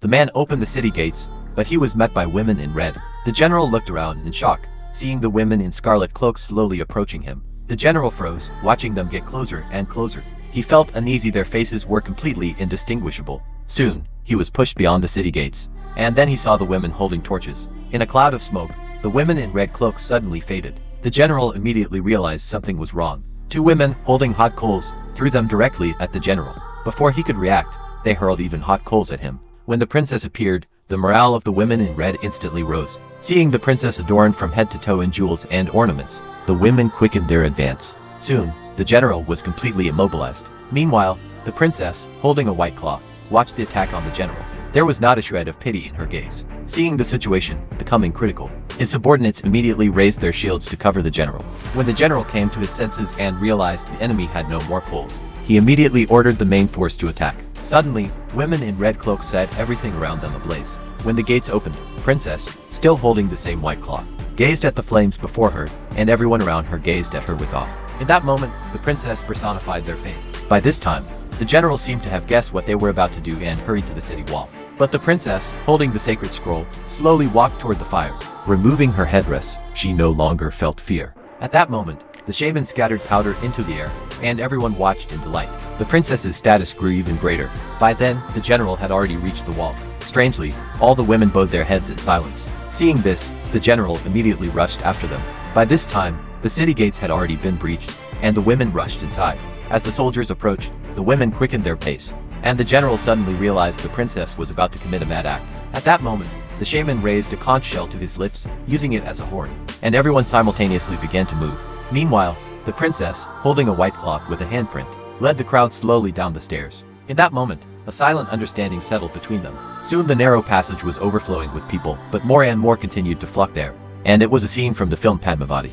The man opened the city gates, but he was met by women in red. The general looked around in shock, seeing the women in scarlet cloaks slowly approaching him. The general froze, watching them get closer and closer. He felt uneasy, their faces were completely indistinguishable. Soon, he was pushed beyond the city gates, and then he saw the women holding torches. In a cloud of smoke, the women in red cloaks suddenly faded. The general immediately realized something was wrong. Two women, holding hot coals, threw them directly at the general. Before he could react, they hurled even hot coals at him. When the princess appeared, the morale of the women in red instantly rose. Seeing the princess adorned from head to toe in jewels and ornaments, the women quickened their advance. Soon, the general was completely immobilized. Meanwhile, the princess, holding a white cloth, watched the attack on the general. There was not a shred of pity in her gaze. Seeing the situation becoming critical, his subordinates immediately raised their shields to cover the general. When the general came to his senses and realized the enemy had no more coals, he immediately ordered the main force to attack. Suddenly, women in red cloaks set everything around them ablaze. When the gates opened, the princess, still holding the same white cloth, gazed at the flames before her, and everyone around her gazed at her with awe. In that moment, the princess personified their faith. By this time, the general seemed to have guessed what they were about to do and hurried to the city wall. But the princess, holding the sacred scroll, slowly walked toward the fire. Removing her headdress, she no longer felt fear. At that moment, the shaman scattered powder into the air, and everyone watched in delight. The princess's status grew even greater. By then, the general had already reached the wall. Strangely, all the women bowed their heads in silence. Seeing this, the general immediately rushed after them. By this time, the city gates had already been breached, and the women rushed inside. As the soldiers approached, the women quickened their pace, and the general suddenly realized the princess was about to commit a mad act. At that moment, the shaman raised a conch shell to his lips, using it as a horn, and everyone simultaneously began to move. Meanwhile, the princess, holding a white cloth with a handprint, led the crowd slowly down the stairs. In that moment, a silent understanding settled between them. Soon the narrow passage was overflowing with people, but more and more continued to flock there, and it was a scene from the film Padmavati.